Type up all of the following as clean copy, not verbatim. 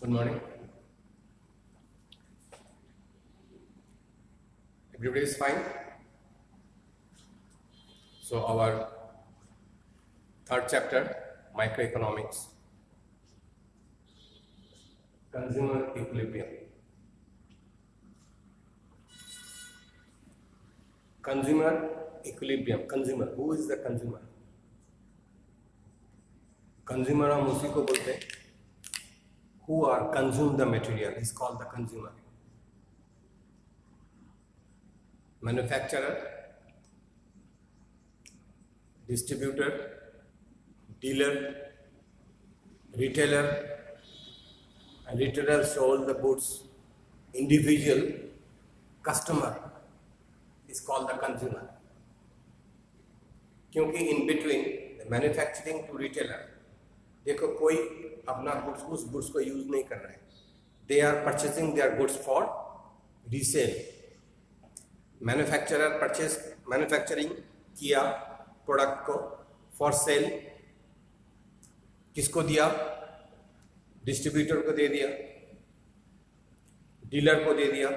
Good morning. Everybody is fine. So our third chapter, microeconomics, consumer equilibrium. Consumer equilibrium. Consumer. Who is the consumer? Consumer हम उसी को बोलते हैं. Who are consume the material is called the consumer. Manufacturer, distributor, dealer, retailer, and retailer sold the goods. Individual customer is called the consumer. क्योंकि in between the manufacturing to retailer, देखो कोई अपना goods उस goods को use नहीं कर रहा है. They are purchasing their goods for resale. Manufacturing किया प्रोडक्ट को फॉर सेल. किसको दिया? डिस्ट्रीब्यूटर को दे दिया, डीलर को दे दिया.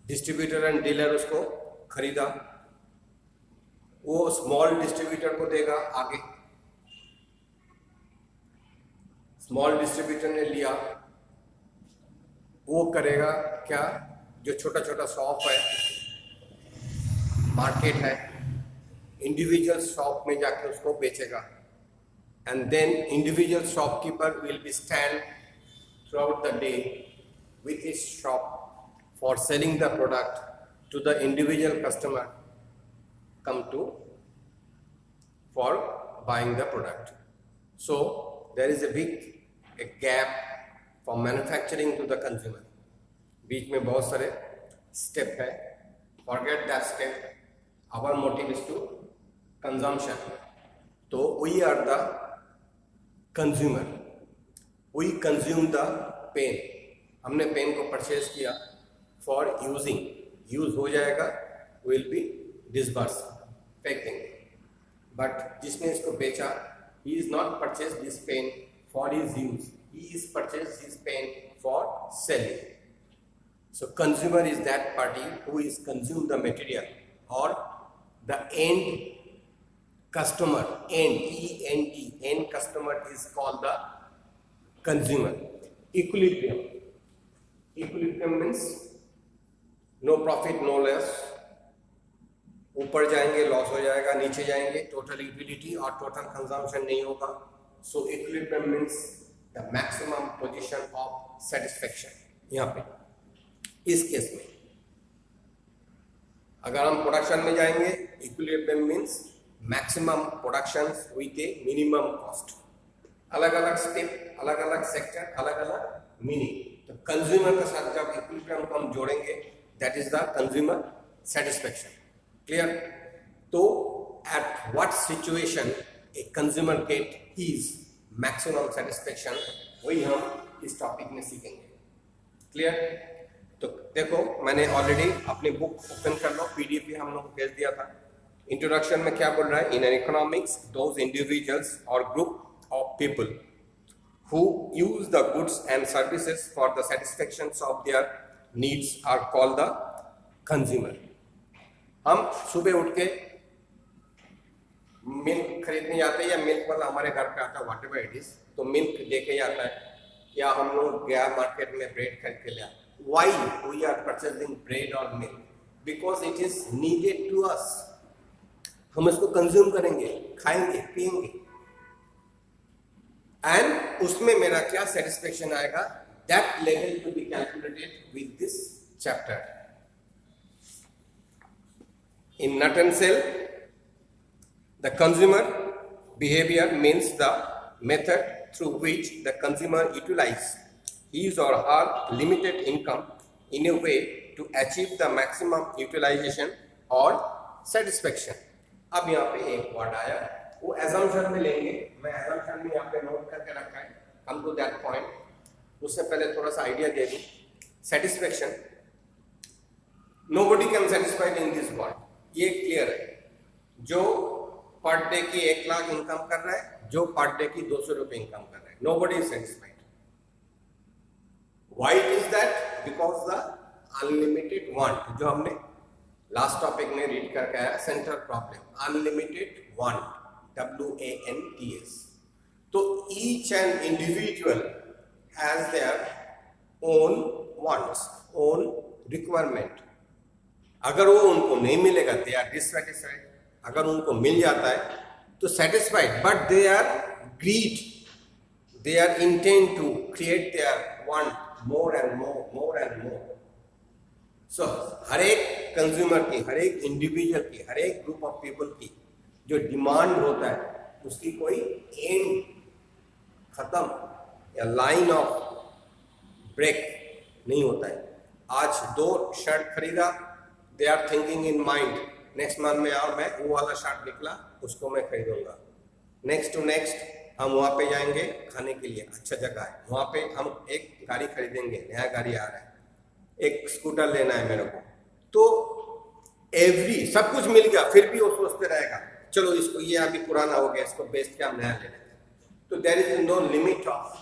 डिस्ट्रीब्यूटर एंड डीलर उसको खरीदा. वो स्मॉल डिस्ट्रीब्यूटर को देगा आगे. स्मॉल डिस्ट्रीब्यूटर ने लिया, वो करेगा क्या? जो छोटा छोटा शॉप है, मार्केट है, इंडिविजुअल शॉप में जाके उसको बेचेगा. And then individual shopkeeper will be stand throughout the day with his shop for selling the product to the individual customer come to for buying the product. So there is a gap from manufacturing to the consumer. बीच में बहुत सारे step है. Forget that step. Our motive is to consumption. तो we are the consumer. We consume the pen. हमने pen को purchase किया for using. Use हो जाएगा, will be disbursed. फेक देंगे. बट जिसने इसको बेचा, he is not purchased this pen for his use. He is purchased this pen for selling. So consumer is that party who is consumed the material, or the end customer. End customer is called the consumer. Equilibrium means no profit, no loss. ऊपर जाएंगे loss हो जाएगा, नीचे जाएंगे total utility और total consumption नहीं होगा. सो equilibrium means the maximum position of satisfaction. यहाँ पे इस केस में अगर हम प्रोडक्शन में जाएंगे, equilibrium means maximum production with A minimum cost. अलग अलग स्टेप, अलग अलग सेक्टर, अलग अलग मीनिंग. तो कंज्यूमर के साथ जब इक्विलिब्रियम को हम जोड़ेंगे, that is the consumer satisfaction. Clear? तो at what situation a consumer get is maximum satisfaction, वही हम इस टॉपिक में सीखेंगे. क्लियर? तो देखो, मैंने ऑलरेडी अपनी बुक ओपन कर लो, पीडीएफ भी हम लोग को भेज दिया था. इंट्रोडक्शन में क्या बोल रहा है? In an economics those individuals और group of people who use the goods and services for the satisfactions of their needs are called the consumer. हम सुबह उठ के मिल्क खरीदने जाते हैं, या मिल्क वाला हमारे घर पे आता है, वॉट एवर इट इज, तो मिल्क लेके जाता है. या हम लोग गया मार्केट में ब्रेड खरीद के लिया. Why we are purchasing bread और milk? Because it is needed to us. हम इसको कंज्यूम करेंगे, खाएंगे, पिएंगे, एंड उसमें मेरा क्या सेटिस्फेक्शन आएगा, that level to be calculated with this chapter. In nutshell, the consumer behavior means the method through which the consumer utilizes his or her limited income in a way to achieve the maximum utilization or satisfaction. अब यहाँ पे एक word आया, वो assumption में लेंगे. मैं assumption में यहाँ पे नोट करके रखा है. Come to that point. उससे पहले थोड़ा सा आइडिया दे दूँ. Satisfaction. Nobody can satisfy in this world. ये क्लियर है. जो पर डे की 1 लाख इनकम कर रहा है, जो पर डे की 200 रुपये इनकम कर रहा है, nobody is satisfied. Why it is that? Because the unlimited want, जो हमने लास्ट टॉपिक में रीड करके आया, central problem, unlimited want, WANTS. तो each and individual has their own wants, own requirement. अगर वो उनको नहीं मिलेगा, दे आर डिससैटिस्फाइड. अगर उनको मिल जाता है तो satisfied, but they are greed, they are intent to create their want more and more, more and more. So हर एक कंज्यूमर की, हर एक इंडिविजुअल की, हर एक ग्रुप ऑफ पीपल की जो डिमांड होता है, उसकी कोई एंड खत्म या लाइन ऑफ ब्रेक नहीं होता है. आज 2 शर्ट खरीदा, they are thinking in mind, next month में आओ, मैं वो वाला शर्ट निकला, उसको मैं खरीदूंगा. नेक्स्ट टू नेक्स्ट हम वहाँ पे जाएंगे खाने के लिए, अच्छा जगह है, वहाँ पे हम एक गाड़ी खरीदेंगे, नया गाड़ी आ रहा है, एक स्कूटर लेना है मेरे को. तो एवरी सब कुछ मिल गया, फिर भी वो सोचते रहेगा, चलो इसको, ये अभी पुराना हो गया, इसको बेच के हम नया ले लेते हैं. तो there is no limit of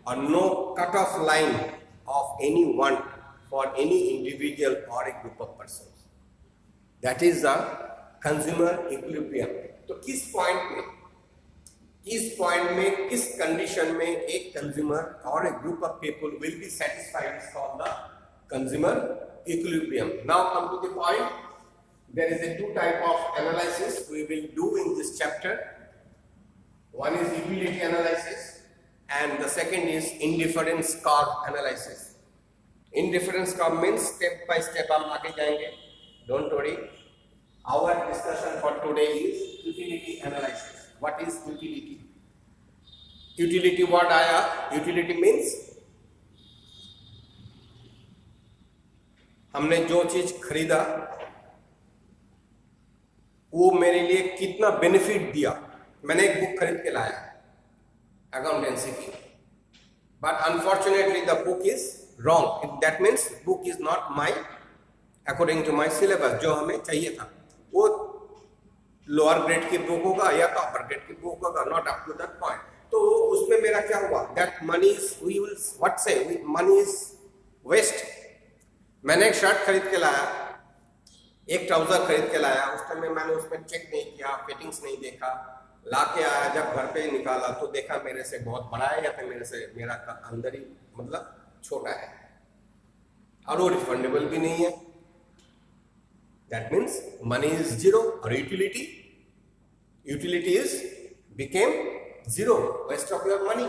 और no cut off line of any want for any individual और a group of person. That is the consumer equilibrium. तो किस पॉइंट में, किस कंडीशन में एक कंज्यूमर और a group of people will be satisfied from the consumer equilibrium. Now come to the point. There is a 2 type of analysis we will do in this chapter. One is utility analysis and the second is indifference curve analysis. Indifference curve means step by step हम आगे जाएंगे. Don't worry. Our discussion for today is utility analysis. What is utility? Utility word आया. Utility means हमने जो चीज खरीदा वो मेरे लिए कितना बेनिफिट दिया. मैंने एक बुक खरीद के लाया अकाउंटेंसी की, but unfortunately the book is wrong. That means book is not my according to my syllabus. जो हमें चाहिए था वो लोअर ग्रेड की बुक होगा या तो अपर ग्रेड की बुक होगा, not up to that point. तो उसमें मेरा क्या हुआ, that money is, we will what say, money is waste. मैंने एक शर्ट खरीद के लाया, एक ट्राउजर खरीद के लाया, उस टाइम में मैंने उसमें चेक नहीं किया, फिटिंग्स नहीं देखा, ला के आया, जब घर पे निकाला तो देखा मेरे से बहुत बड़ा है या फिर मेरा अंदर ही मतलब छोटा है, और वो रिफंडेबल भी नहीं है. That means money is zero. और utility is became zero, waste of your money.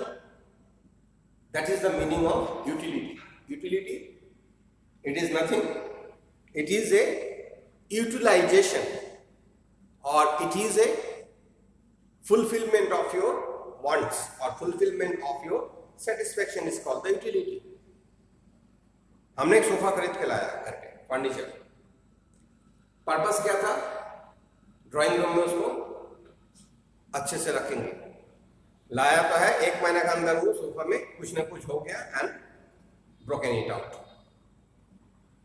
That is the meaning of utility. It is nothing. It is a utilization or it is a fulfillment of your wants or fulfillment of your satisfaction is called the utility. हमने एक sofa खरीद के लाया घर पे, furniture. Purpose क्या था, drawing room में उसको अच्छे से रखेंगे. लाया तो है, 1 महीने के अंदर वो सोफा में कुछ ना कुछ हो गया and broken it out.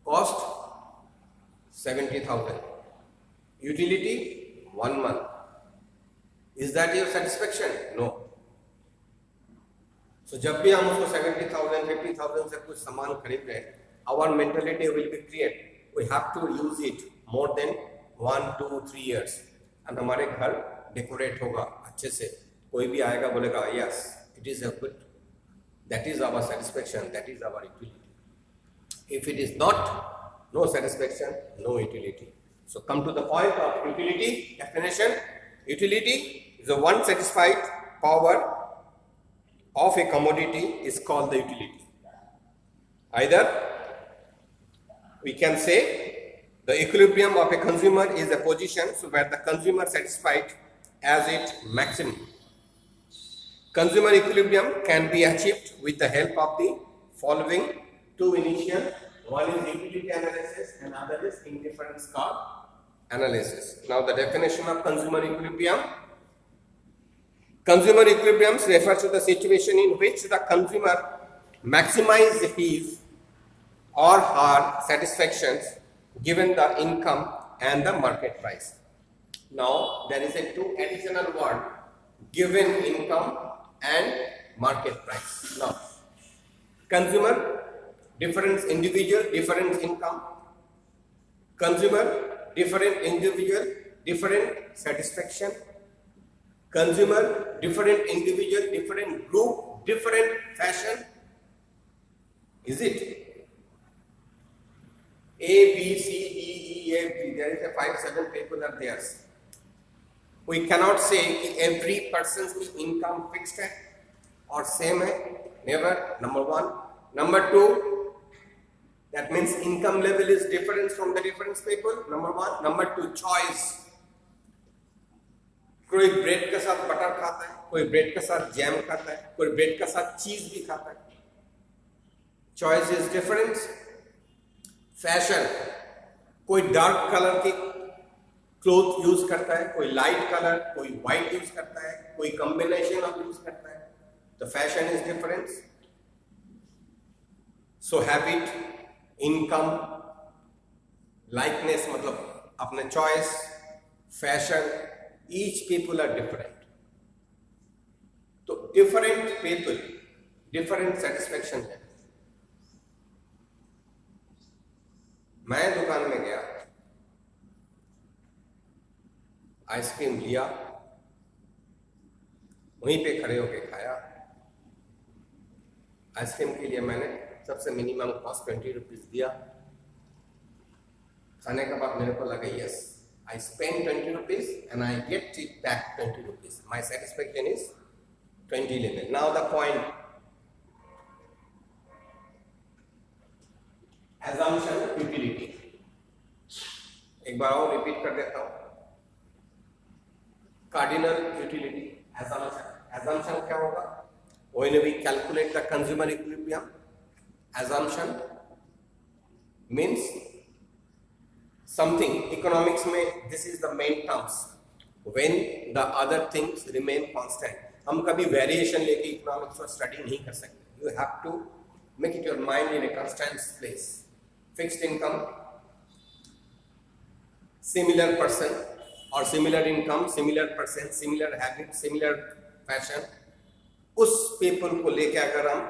Cost 70,000. Utility 1 month. Is that your satisfaction? No. So जब भी हम उसको 70,000, 50,000 से कुछ सामान खरीद रहे हैं, our mentality will be clear. We have to use it more than 1, 2, 3 years. and हमारे घर डेकोरेट होगा अच्छे से, कोई भी आएगा बोलेगा yes, it is a good. That is our satisfaction. That is our utility. If it is not, no satisfaction, no utility. So come to the point of utility definition. Utility is the one satisfied power of a commodity is called the utility. Either we can say the equilibrium of a consumer is a position so where the consumer satisfied as its maximum. Consumer equilibrium can be achieved with the help of the following 2 initial. One is utility analysis and other is indifference curve analysis. Now the definition of consumer equilibrium. Consumer equilibrium refers to the situation in which the consumer maximizes his or her satisfactions given the income and the market price. Now there is a 2 additional word, given income and market price. Now Consumer, different individual, different income. Consumer, different individual, different satisfaction. Consumer, different individual, different group, different fashion. Is it? A, B, C, D, E, F, G. There is a 5-7 people are there. We cannot say कि every person's income fixed है और same है. Never. Number one. Number two, that means income level is different from the different people. Number one. Number two, choice. कोई bread के साथ butter खाता है, कोई ब्रेड के साथ जैम खाता है, कोई ब्रेड के साथ चीज भी खाता है. Choice is different. फैशन, कोई डार्क कलर की क्लोथ यूज करता है, कोई लाइट कलर, कोई व्हाइट यूज करता है, कोई कॉम्बिनेशन ऑफ यूज करता है. तो fashion is different. So habit, income, likeness मतलब अपने choice, fashion, each people are different. तो different people, different satisfaction है. मैं दुकान में गया, आइसक्रीम लिया, वहीं पे खड़े होके खाया. आइसक्रीम के लिए मैंने सबसे मिनिमम कॉस्ट 20 रुपीज दिया. खाने के बाद मेरे को लगा yes, I spend 20 rupees and I get it back 20 rupees. My satisfaction is 20 level. Now the point, assumption, utility. एक बार और रिपीट कर देता हूँ. Cardinal utility, assumption. Assumption क्या होगा? When we calculate the consumer equilibrium, assumption means something. Economics में this is the main terms. When the other things remain constant. हम कभी वेरिएशन लेके इकोनॉमिक्स को स्टडी नहीं कर सकते. You have to make it your mind in a constant place. Fixed income, similar person or similar income, similar person, similar habit, similar fashion. उस people को लेके अगर हम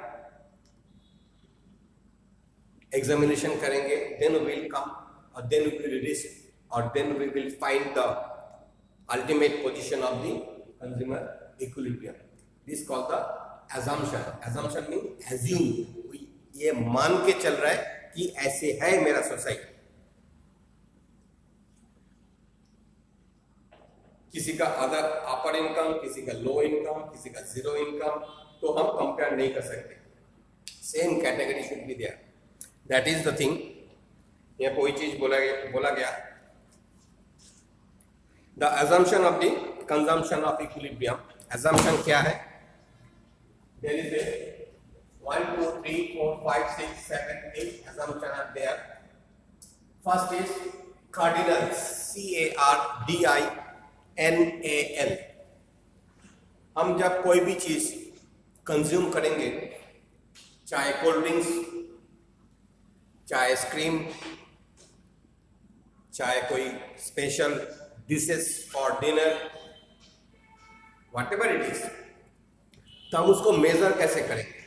एग्जामिनेशन करेंगे, then we will come, or then we will risk, or then we will find the ultimate position of the consumer equilibrium. This is called the assumption. Assumption means assume. ये मान के चल रहा है कि ऐसे है मेरा सोसाइटी. किसी का अदर अपर इनकम, किसी का लो इनकम, किसी का जीरो इनकम, तो हम कंपेयर नहीं कर सकते. Same category should be there. That is the thing. यहाँ कोई चीज बोला गया. The assumption of the consumption of equilibrium. assumption क्या है? There is a 1 2 3 4 5 6 7 8 assumption are there. First is cardinal, CARDINAL. हम जब कोई भी चीज कंज्यूम करेंगे, चाहे कोल्ड ड्रिंक्स, चाहे आइसक्रीम, चाहे कोई special dishes for dinner, whatever it is, तो हम उसको मेजर कैसे करेंगे?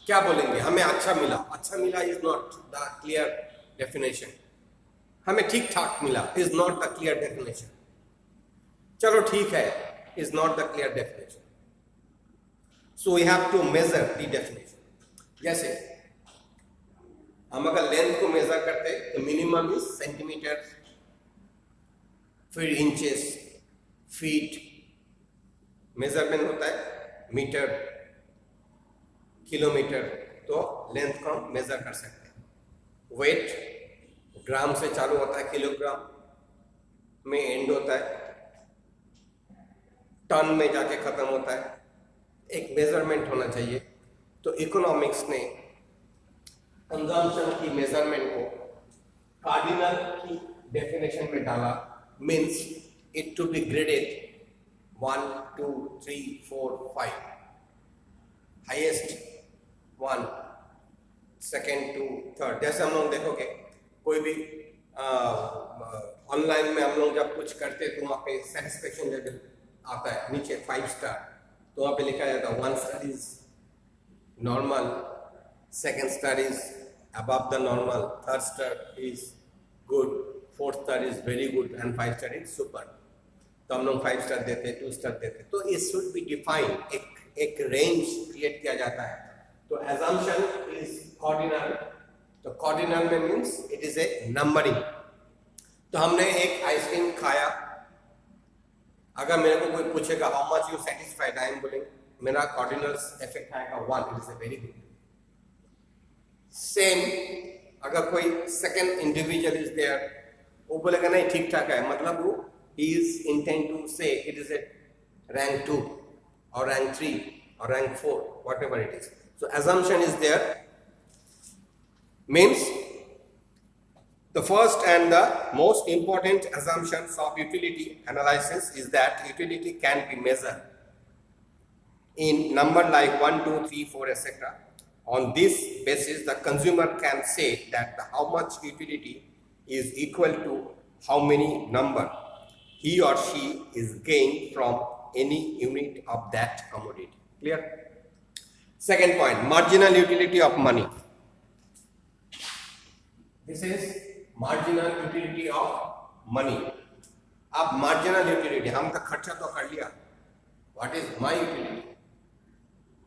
क्या बोलेंगे? हमें अच्छा मिला. अच्छा मिला is not the clear definition. हमें ठीक ठाक मिला is not the clear definition. चलो ठीक है is not the clear definition. So we have to measure the definition. जैसे हम अगर लेंथ को मेजर करते हैं तो मिनिमम इज सेंटीमीटर, फिर इंचेस, फीट. मेजरमेंट होता है मीटर, किलोमीटर. तो लेंथ को हम मेजर कर सकते हैं. वेट ग्राम से चालू होता है, किलोग्राम में एंड होता है, टन में जाके खत्म होता है. एक मेजरमेंट होना चाहिए. तो इकोनॉमिक्स ने कंजम्पशन की मेजरमेंट को कार्डिनल की डेफिनेशन में डाला. Means it to be graded 1 2 3 4 5. Highest 1, second 2, third. जैसे हम लोग देखोगे कोई भी ऑनलाइन में हम लोग जब कुछ करते तो वहाँ पे सेटिस्फेक्शन लेवल आता है नीचे 5 स्टार. तो वहाँ पे लिखा जाता है 1 star is normal, second star is above the normal, third star is good, fourth star is very good and five star is super. तो हम लोग 5 स्टार देते हैं, 2 स्टार देते हैं. तो it should be defined, एक रेंज क्रिएट किया जाता है. तो assumption is cardinal. तो cardinal में means it is a numbering. तो हमने एक आइसक्रीम खाया. अगर मेरे को कोई पूछेगा how much you satisfied, I am bowling मेरा cardinal इफेक्ट आएगा 1, it is a very good. Same अगर कोई सेकंड इंडिविजुअल इज देयर, वो बोलेगा नहीं ठीक ठाक है, मतलब वो he is intent to say it is at rank 2 or rank 3 or rank 4, whatever it is. So assumption is there, means the first and the most important assumptions of utility analysis is that utility can be measured in number like 1, 2, 3, 4, etc. On this basis, the consumer can say that how much utility is equal to how many number he or she is gained from any unit of that commodity. Clear? Second point, marginal utility of money. This is marginal utility of money. अब marginal utility, हम तो खर्चा तो कर लिया. What is my utility?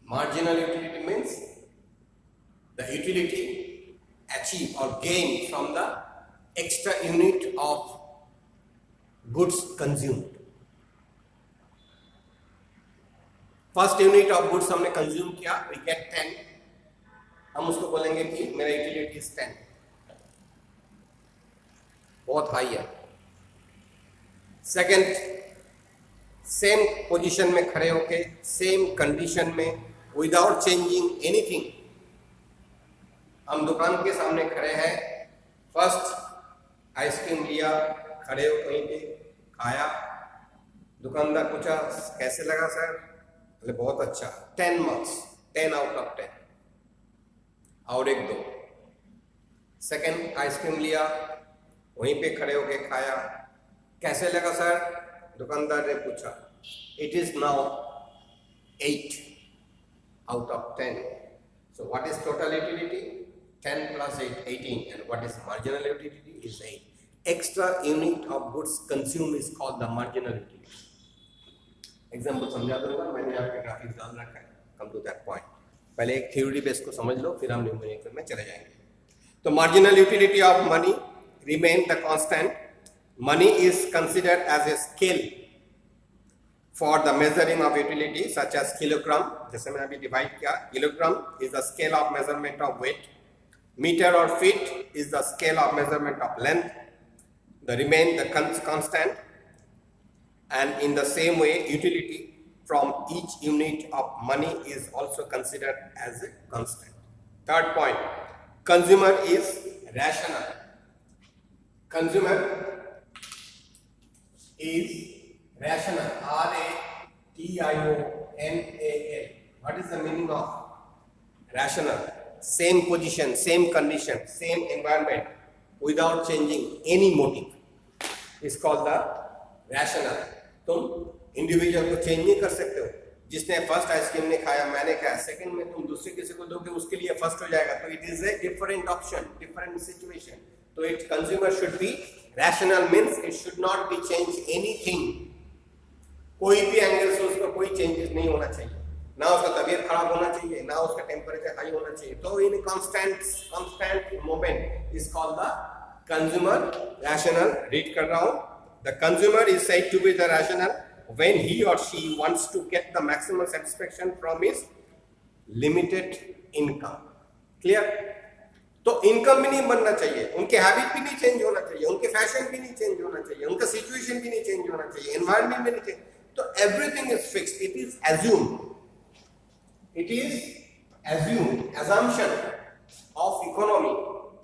Marginal utility means the utility achieved or gained from the extra unit of goods consumed. First unit of goods हमने consume किया, we get 10. हम उसको बोलेंगे कि मेरा यूटिलिटी इज 10, बहुत हाई है. सेकंड, सेम पोजीशन में खड़े होके सेम कंडीशन में विदाउट चेंजिंग एनीथिंग, हम दुकान के सामने खड़े हैं, फर्स्ट आइसक्रीम लिया, खड़े हो कहीं पे खाया, दुकानदार पूछा कैसे लगा सर, बोले बहुत अच्छा, 10 मार्क्स, 10 आउट ऑफ 10. और एक दो, सेकंड आइसक्रीम लिया, वहीं पे खड़े होके खाया, कैसे लगा सर, दुकानदार ने पूछा, it is now 8 out of 10. So what is total utility? 10 plus 8, 18. And what is marginal utility? Is 8. Extra unit of goods consumed is called the marginal utility. Example समझा दूंगा, मैंने यहाँ पे ग्राफिक्स डाल रखा है. Come to that point. पहले एक थ्योरी बेस को समझ लो, फिर हम न्यूमेरिकल में चले जाएंगे. तो marginal utility of money remain the constant. Money is considered as a scale for the measuring of utility, such as kilogram. जैसे मैं अभी डिवाइड किया, kilogram is the scale of measurement of weight. Meter or feet is the scale of measurement of length. The remain the constant, and in the same way utility from each unit of money is also considered as a constant. Third point, consumer is rational. Consumer is rational. RATIONAL. What is the meaning of rational? Same position, same condition, same environment, without changing any motive is called the rational. तुम individual को change नहीं कर सकते हो. जिसने first ice cream ने खाया, मैंने खाया, सेकंड में तुम दूसरे किसी को दोगे, उसके लिए फर्स्ट हो जाएगा. तो it is a different option, different situation. तो it consumer should be rational, means it should not be change anything. कोई भी एंगल से उसका कोई चेंजेस नहीं होना चाहिए, ना उसका तबीयत खराब होना चाहिए, ना उसका टेम्परेचर हाई होना चाहिए. तो in constant moment is called the consumer rational. Read कर रहा हूं. The consumer is said to be the rational when he or she wants to get the maximum satisfaction from his limited income. Clear? तो income भी नहीं बनना चाहिए, उनके habit भी नहीं चेंज होना चाहिए, उनके फैशन भी नहीं चेंज होना चाहिए, उनका सिचुएशन भी नहीं चेंज होना चाहिए, एनवायरनमेंट भी नहीं चेंज. तो everything is fixed. It is assumed. It is assumed, assumption of economy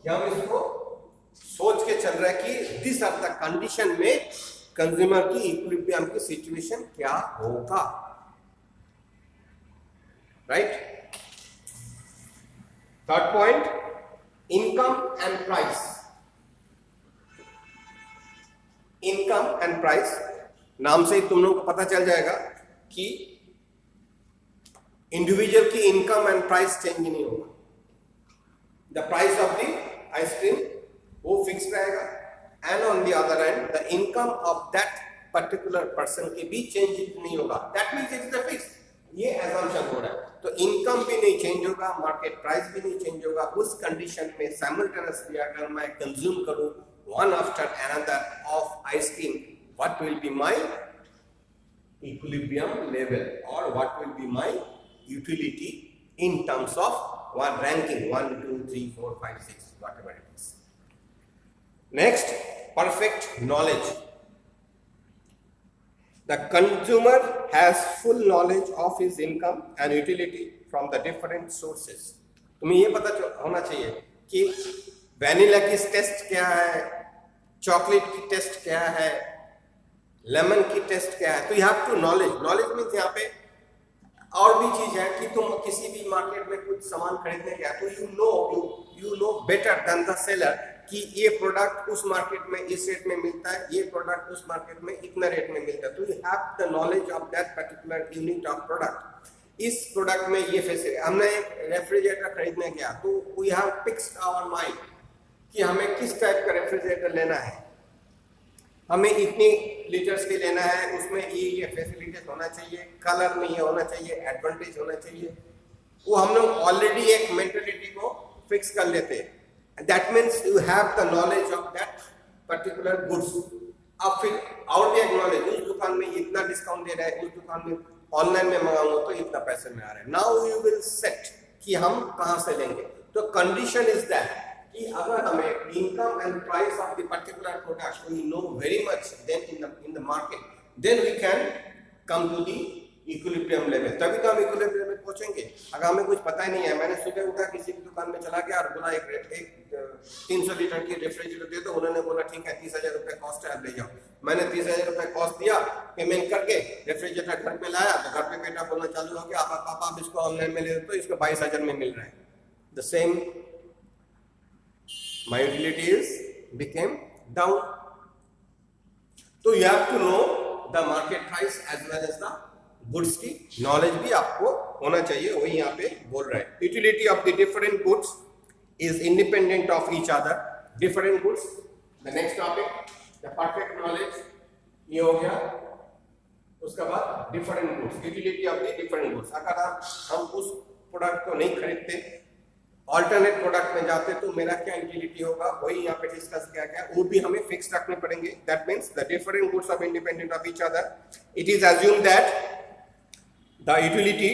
कि हम इसको सोच के चल रहा है कि दिस आर द कंडीशन में कंज्यूमर की इक्विलिब्रियम की सिचुएशन क्या होगा. Right? Third point, income and price. Income and price नाम से ही तुम लोगों को पता चल जाएगा कि इंडिविजुअल की इनकम एंड प्राइस चेंज नहीं होगा, the price of the ice cream वो फिक्स रहेगा, and on the other and the income of that particular person की भी चेंज नहीं होगा, that means it is fix. ये assumption हो रहा है, तो इनकम भी नहीं चेंज होगा, मार्केट प्राइस भी नहीं चेंज होगा। उस कंडीशन में साइमल्टेनियसली अगर मैं कंज्यूम करूं one after another of ice cream, what will be my equilibrium level or what will be my utility in terms of one ranking 1 2 3 4 5 6 whatever it is. Next, perfect knowledge. The consumer has full knowledge of his income and utility from the different sources. तुम्हें ये पता होना चाहिए कि vanilla की test क्या है, chocolate की टेस्ट क्या है, लेमन की टेस्ट क्या है। तो you have to knowledge means यहाँ पे और भी चीज है कि तुम किसी भी मार्केट में कुछ सामान खरीदने गया तो you know better than the seller कि ये प्रोडक्ट उस मार्केट में इस रेट में मिलता है, ये प्रोडक्ट उस मार्केट में इतना रेट में मिलता है। तो you have the knowledge of that particular unit of product. इस प्रोडक्ट में ये फैसिलिटी, हमने एक रेफ्रिजरेटर खरीदने गया तो we have fixed our mind कि हमें किस टाइप का रेफ्रिजरेटर लेना है, हमें इतनी लीटर्स के लेना है, उसमें ये फैसिलिटीज होना चाहिए, कलर में ये होना चाहिए, एडवांटेज होना चाहिए। वो हम लोग ऑलरेडी एक मेंटेलिटी को फिक्स कर लेते हैं। That means you have the knowledge of that particular goods. अब फिर और भी एक नॉलेज, उस दुकान में इतना डिस्काउंट दे रहा है, उस दुकान में ऑनलाइन में मंगाऊंगा तो इतना पैसे में आ रहा है। नाउ यू विल सेट कि हम कहाँ से लेंगे। तो कंडीशन इज दैट कि अगर हमें income and price of the particular product we know very much then in the market, then we can come to the equilibrium level, तभी तो हम इक्विलिब्रियम में पहुंचेंगे। अगर हमें कुछ पता ही नहीं है, मैंने सुबह उठा किसी की दुकान में चला गया और बोला एक 300 लीटर की रेफ्रिजरेटर दे दो, उन्होंने बोला ठीक है 30,000 रुपये कॉस्ट है, आप ले जाओ। मैंने 30,000 रुपये कॉस्ट दिया, पेमेंट करके रेफ्रिजरेटर घर पे लाया तो घर पे बेटा बोलना चालू हो गया, पापा आप इसको ऑनलाइन में ले दो, तो इसको 22,000 में मिल रहा है। The same my utilities became down. So you have to know the market price as well as the goods की knowledge भी आपको होना चाहिए, वही यहाँ पे बोल रहा है। Utility of the different goods is independent of each other. Different goods. The next topic, the perfect knowledge, ये हो गया। उसके बाद different goods, utility of the different goods. अगर हम उस प्रोडक्ट को नहीं खरीदते, ऑल्टरनेट प्रोडक्ट में जाते तो मेरा क्या यूटिलिटी होगा, वही यहाँ पे डिस्कस किया गया, वो भी हमें फिक्स रखने पड़ेंगे। That means the different goods are independent of each other. It is assume that the utility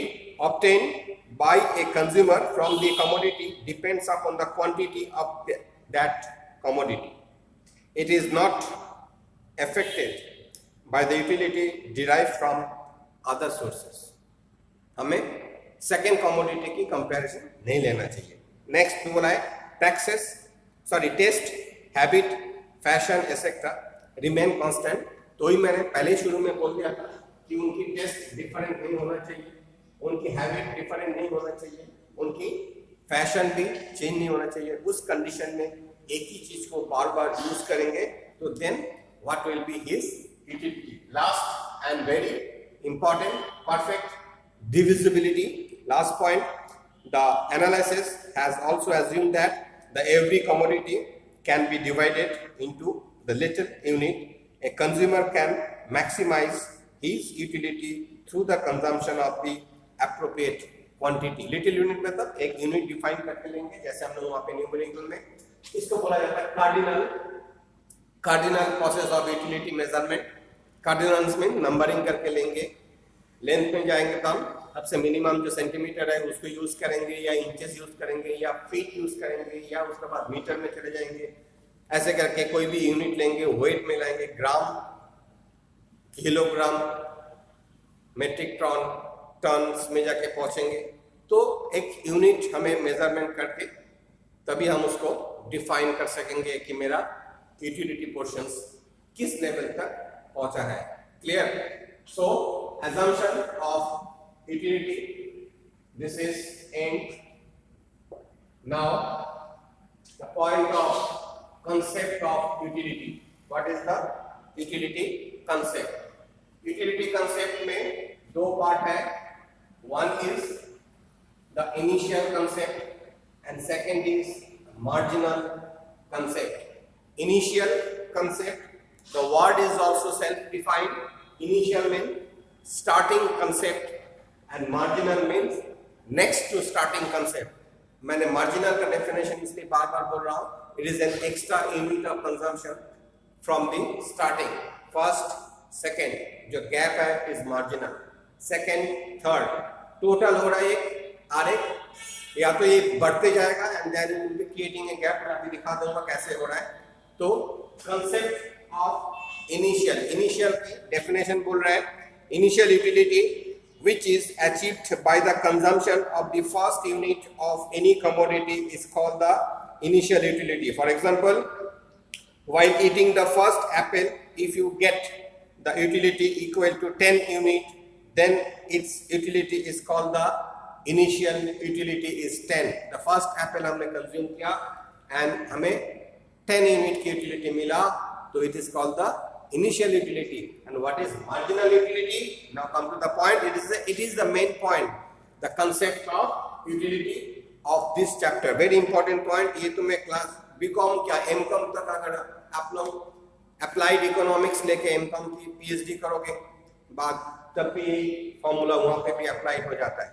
obtained by a consumer from the commodity depends upon the quantity of that commodity. It is not affected by the utility derived from other sources. हमें second commodity की comparison नहीं लेना चाहिए। Next बोला है taste, habit, fashion etcetera remain constant. तो ही मैंने पहले शुरू में बोल दिया था कि उनकी टेस्ट डिफरेंट नहीं होना चाहिए, उनकी हैबिट डिफरेंट नहीं होना चाहिए, उनकी फैशन भी चेंज नहीं होना चाहिए। उस कंडीशन में एक ही चीज को बार बार यूज करेंगे तो then what will be his utility. Last and very important, perfect divisibility. Last point, the analysis has also assumed that the every commodity can be divided into the little unit. A consumer can maximize his utility through the consumption of the appropriate quantity. Little unit मतलब एक unit define करके लेंगे, जैसे हम लोग वहाँ पे numerical में इसको बोला जाता है cardinal process of utility measurement. Cardinals में नंबरिंग करके लेंगे। लेंथ में जाएंगे तो हम सबसे मिनिमम जो सेंटीमीटर है उसको यूज करेंगे, या इंचेस यूज करेंगे, या फीट यूज करेंगे, या उसके बाद मीटर में चले जाएंगे। ऐसे करके कोई भी यूनिट लेंगे, वेट में लाएंगे, ग्राम, किलोग्राम, मेट्रिक टन, टन्स में जाके पहुंचेंगे। तो एक यूनिट हमें मेजरमेंट करके तभी हम उसको डिफाइन कर सकेंगे कि मेरा यूटिलिटी पोर्शंस किस लेवल तक पहुंचा है। Clear? So assumption of utility, this is end. Now the point of concept of utility. What is the utility concept? Utility concept में दो पार्ट है। One is the initial concept, and second is marginal concept. Initial concept, the word is also self-defined. Initial means starting concept and marginal means next to starting concept. मैंने marginal का definition इसलिए बार बार बोल रहा हूँ. It is an extra unit of consumption from the starting. First, second, जो gap है is marginal. Second, third, total हो रहा है एक आरेख, या तो ये बढ़ते जाएगा and then we will be creating a gap. मैं अभी दिखा दूंगा कैसे हो रहा है. तो concept of initial definition बोल रहा है, initial utility which is achieved by the consumption of the first unit of any commodity is called the initial utility. For example, while eating the first apple, if you get the utility equal to 10 unit, then its utility is called the initial utility is 10. The first apple हमने consume किया and हमें 10 unit की utility मिला, तो it is called the initial utility. And what is marginal utility? Now come to the point. It is the main point, the concept of utility of this chapter. Very important point. ये तुम्हें class BCom क्या MCom तक अगर आप लोग applied economics लेके MCom की PhD करोगे बाद, तब भी यही फॉर्मूला वहाँ पे भी अप्लाइड हो जाता है.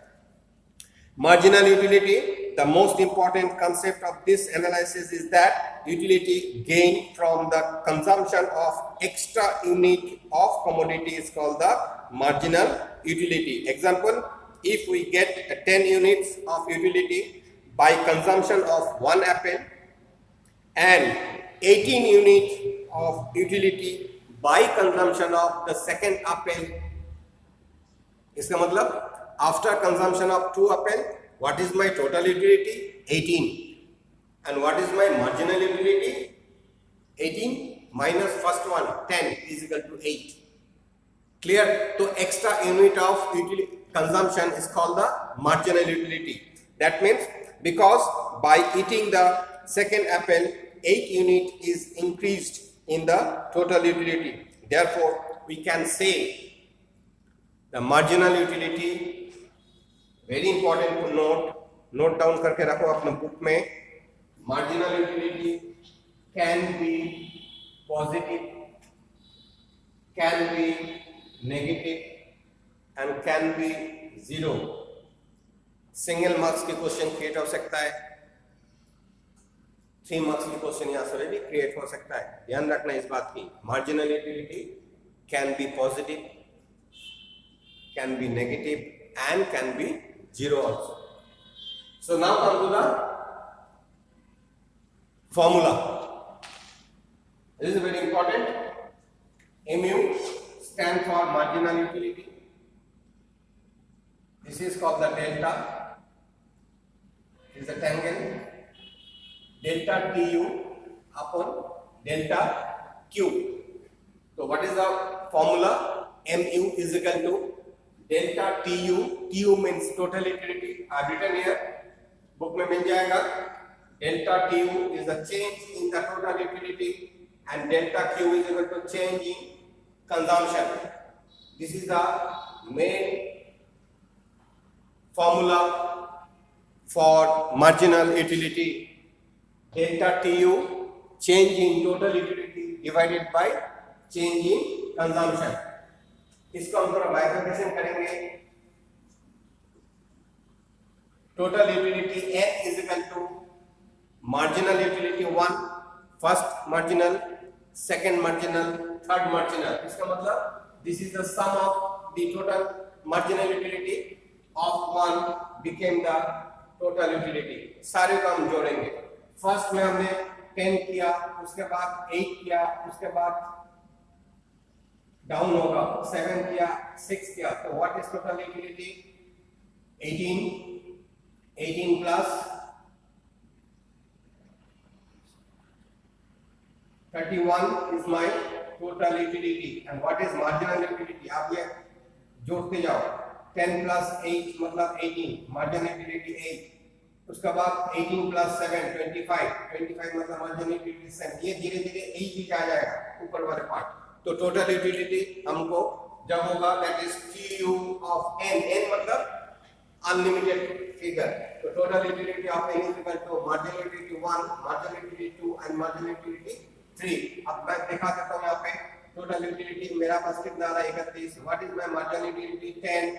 Marginal utility, the most important concept of this analysis is that utility gained from the consumption of extra unit of commodity is called the marginal utility. Example, if we get 10 units of utility by consumption of one apple and 18 units of utility by consumption of the second apple, इसका मतलब after consumption of 2 apple, what is my total utility? 18. And what is my marginal utility? 18 minus first one, 10 is equal to 8. Clear? So extra unit of utility consumption is called the marginal utility. That means because by eating the second apple, 8 unit is increased in the total utility. Therefore, we can say the marginal utility, very important to note down करके रखो अपने book में. Marginal utility can be positive, can be negative, and can be zero. Single marks की question create हो सकता है, 3 marks की question यहाँ से भी क्रिएट हो सकता है. ध्यान रखना इस बात की. Marginal utility can be positive, can be negative, and can be zero also. So now come to the formula. This is very important. Mu stands for marginal utility. This is called the delta. This is the tangent. Delta Tu upon delta Q. So what is the formula? Mu is equal to delta Tu. Tu means total utility. I have written here. Book में मिल जाएगा. Delta Tu is the change in the total utility, and delta Q is equal to change in consumption. This is the main formula for marginal utility. Delta Tu, change in total utility divided by change in consumption. इसको हम थोड़ा bifurcation करेंगे. Total utility n is equal to marginal utility 1, first marginal, second marginal, third marginal. इसका मतलब this is the sum of the total marginal utility of 1 became the total utility. सारे को हम जोड़ेंगे. फर्स्ट में हमने 10 किया, उसके बाद 8 किया, उसके बाद डाउन होगा, 7 किया, 6 किया. तो what is total utility? 18 plus 31 is my total utility. And what is marginal utility? आप ये जोड़ते जाओ. 10 plus 8 मतलब 18, marginal utility 8. उसके बाद 18 plus 7 25, 25 मतलब marginal utility 7. ये धीरे धीरे 8 भी आ जाएगा ऊपर वाले पार्ट. तो टोटल यूटिलिटी हमको जब होगा that is Tu of n. n मतलब unlimited figure. So total utility of n is equal to marginal utility 1, marginal utility 2 and marginal utility 3. अब मैं दिखा देता हूँ यहाँ पे total utility मेरा पास कितना आ रहा है 31. What is my marginal utility? 10,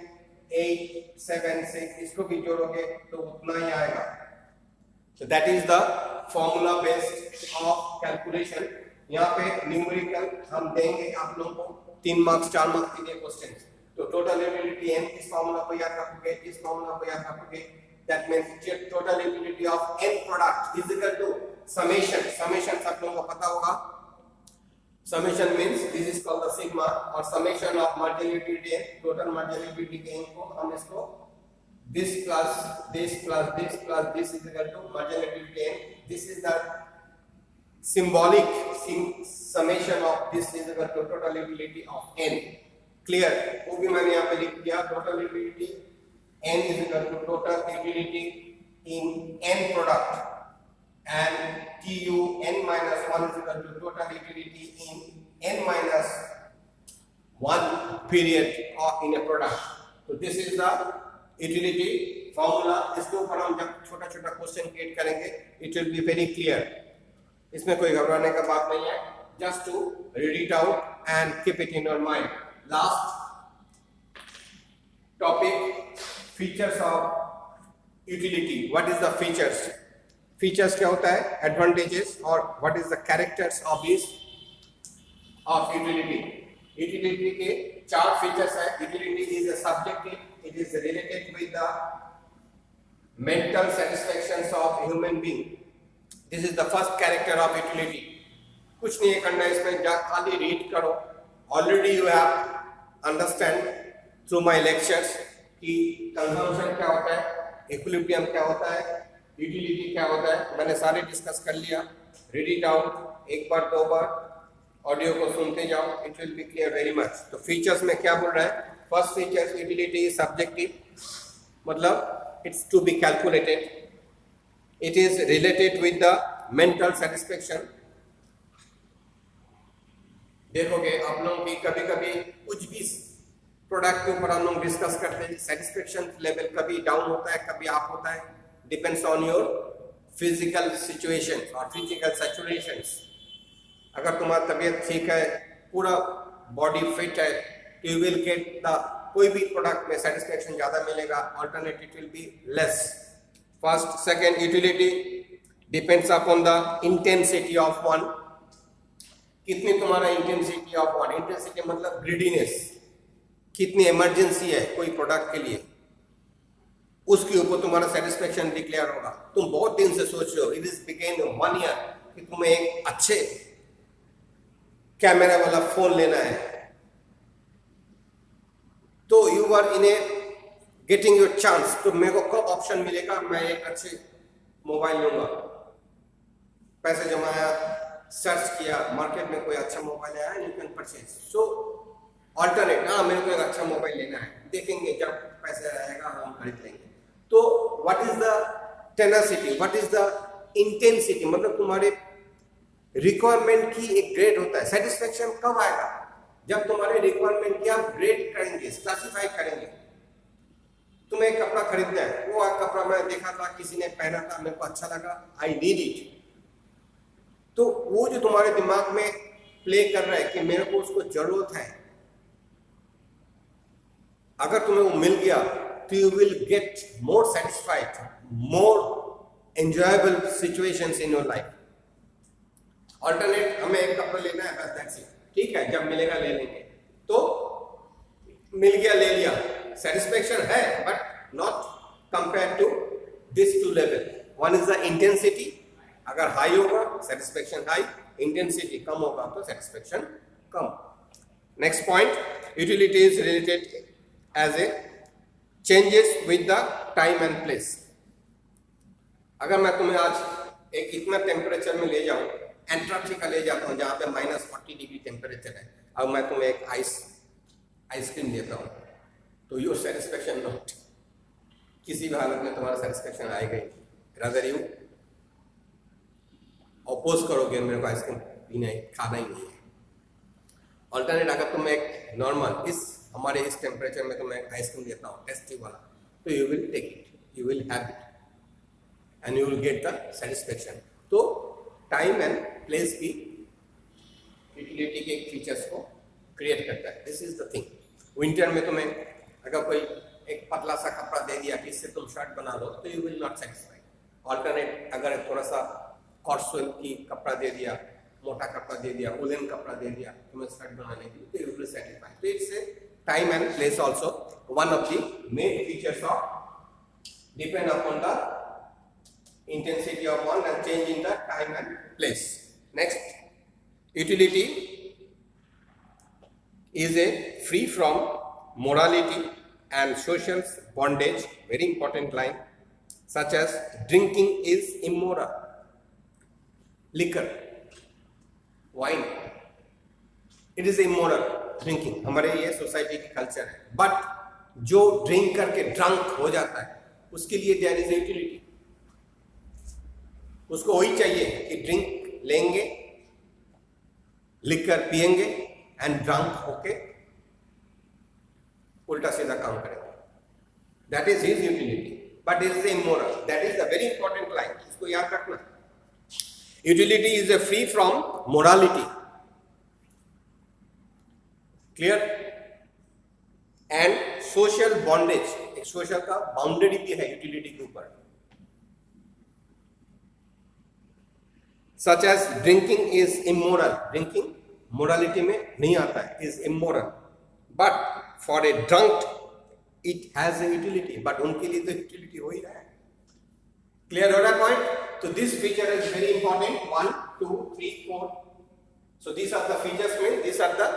8, 7, 6. इसको भी जोड़ोगे तो उतना ही आएगा. So that is the formula based of calculation. यहाँ पे न्यूमेरिकल हम देंगे आप लोगों को 3 मार्क्स 4 मार्क्स के लिए क्वेश्चन. तो टोटल यूटिलिटी n इस फॉर्मूला को याद रखोगे, इस फॉर्मूला को याद रखोगे. That means total utility of n product is equal to summation. Summation सब लोगों को पता होगा. Summation means this is called the sigma और summation of marginal utility n, total marginal utility n को हम इसको this plus this plus this plus this is equal to marginal utility n. This is the symbolic summation of this is equal to total utility of n. Clear? वो भी मैंने यहाँ पे लिख दिया. Total utility n is equal to total utility in n product and tu n minus 1 is equal to total utility in n minus 1 period or in a product. So this is the utility formula. इसके ऊपर हम जब छोटा छोटा question create करेंगे it will be very clear. इसमें कोई घबराने का बात नहीं है. Just to read it out and keep it in your mind. Last topic features of utility. What is the features? Features क्या होता है? एडवांटेजेस और what is the characters of this of utility. Utility के 4 features है. Utility is a subjective. It is related with the mental satisfactions of human being. This is the first character of utility. कुछ नहीं करना है इसमें, जा खाली read करो. Already you have understand through my lectures कि consumption क्या होता है, equilibrium क्या होता है, utility क्या होता है. मैंने सारे डिस्कस कर लिया. Read it out. एक बार 2 बार ऑडियो को सुनते जाओ. It will be clear very much. तो फीचर्स में क्या बोल रहा है? First feature, utility is subjective. मतलब it's to be calculated. It is related with the mental satisfaction. देखोगे आप लोग भी कभी कभी कुछ भी प्रोडक्ट के ऊपर हम लोग डिस्कस करते हैं. सेटिस्फेक्शन लेवल कभी डाउन होता है, कभी अप होता है. Depends on your physical situation और फिजिकल सैचुरेशंस. अगर तुम्हारी तबीयत ठीक है, पूरा बॉडी फिट है, you will get the कोई भी प्रोडक्ट में सेटिस्फेक्शन ज्यादा मिलेगा. Alternate it will be less. First. Second, utility depends upon the intensity of one. कितनी तुम्हारा इंटेंसिटी ऑफ वन. इंटेंसिटी मतलब ग्रीडीनेस. कितनी इमरजेंसी है कोई प्रोडक्ट के लिए, उसके ऊपर तुम्हारा सेटिस्फेक्शन डिक्लेयर होगा. तुम बहुत दिन से सोच रहे हो, इट इज बिकेन 1 ईयर कि तुम्हें एक अच्छे कैमरा वाला फोन लेना है. तो you are in a getting your chance. तो मेरे को कब ऑप्शन मिलेगा, मैं एक अच्छे मोबाइल लूंगा. पैसे जमाया, सर्च किया, मार्केट में कोई अच्छा मोबाइल आया, you can purchase. So alternate, हाँ मेरे को एक अच्छा मोबाइल लेना है, देखेंगे जब पैसे आएगा हम खरीद लेंगे. तो what is the tenacity, what is the intensity. मतलब तुम्हारे रिक्वायरमेंट की एक ग्रेड होता है. सेटिस्फेक्शन कब आएगा? जब तुम्हारे रिक्वायरमेंट की आप ग्रेड करेंगे, क्लासिफाई करेंगे. तुम्हें एक कपड़ा खरीदना है, वो कपड़ा मैं देखा था, किसी ने पहना था, मेरे को अच्छा लगा, आई नीड इट. तो वो जो तुम्हारे दिमाग में प्ले कर रहा है कि मेरे को उसको जरूरत है, अगर तुम्हें वो मिल गया तो you will get more satisfied, more enjoyable situations in your life. Alternate, हमें एक कपड़ा लेना है बस, दैट्स इट. ठीक है, जब मिलेगा ले लेंगे. तो मिल गया, ले लिया, सेटिस्फेक्शन है, but not compare to this 2 level. One is the intensity. अगर हाई होगा सेटिस्फेक्शन हाई, इंटेंसिटी कम होगा तो सेटिस्फेक्शन कम. Next point, utility is related as a changes with the time and place. अगर मैं तुम्हें आज एक इतना टेम्परेचर में ले जाऊं, एंटार्क्टिका ले जाता हूँ जहाँ पे -40 डिग्री टेम्परेचर है, अब मैं तुम्हें एक आइसक्रीम देता हूँ, तो योर सेटिस्फेक्शन नॉट, किसी भी हालत में तुम्हारा सेटिस्फेक्शन आएगा ही. रादर यू अपोज करोगे, मेरे को आइसक्रीम पीना है, खाना ही नहीं है. ऑल्टरनेट, अगर तुम्हें एक नॉर्मल इस हमारे इस टेम्परेचर में तुम्हें आइसक्रीम देता हूँ टेस्टी वाला, तो you will take it, you will have it and you will get the satisfaction. तो टाइम एंड प्लेस की यूटिलिटी के फीचर्स को क्रिएट करता है। This is the thing. Winter में तुम्हें अगर कोई एक पतला सा कपड़ा दे दिया कि इससे तुम शर्ट बना लो, तो you will not satisfy. Alternate अगर थोड़ा सा कॉटन की कपड़ा दे दिया, मोटा कपड़ा दे दिया, वुलन कपड़ा दे दिया तुम्हें शर्ट बनाने के लिए, तो यू विल सेटिस्फाई। तो it's a time and place also one of the main features of depend upon the intensity of one and change in the time and place. Next, utility is a free from morality and social bondage, very important line, such as drinking is immoral. Liquor, wine, it is immoral drinking. हमारे ये society की culture है। But जो drink करके drunk हो जाता है उसके लिए देयर इज यूटिलिटी। उसको वही चाहिए कि ड्रिंक लेंगे, लिकर पिएंगे एंड ड्रंक होके उल्टा सीधा काम करेंगे। That is his utility, but it is immoral. That is the very important line, इसको याद रखना। Utility is a free from morality, clear, and social bondage. एक सोशल का बाउंड्री भी है यूटिलिटी के ऊपर। Such as drinking is immoral. Drinking morality में नहीं आता है, is immoral. But for a drunk, it has a utility. But उनके लिए तो utility हो ही रहा है। Clear हो रहा है point? So this feature is very important. 1, 2, 3, 4. So these are the features में, these are the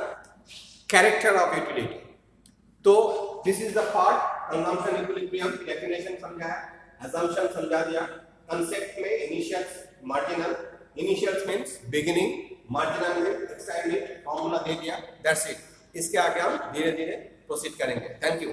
character of utility. तो this is the part consumption equilibrium definition समझा है, assumption समझा दिया, concept में initials, marginal. Initials means beginning, marginal means excitement, formula दे दिया, that's it। इसके आगे हम धीरे धीरे प्रोसीड करेंगे। Thank you.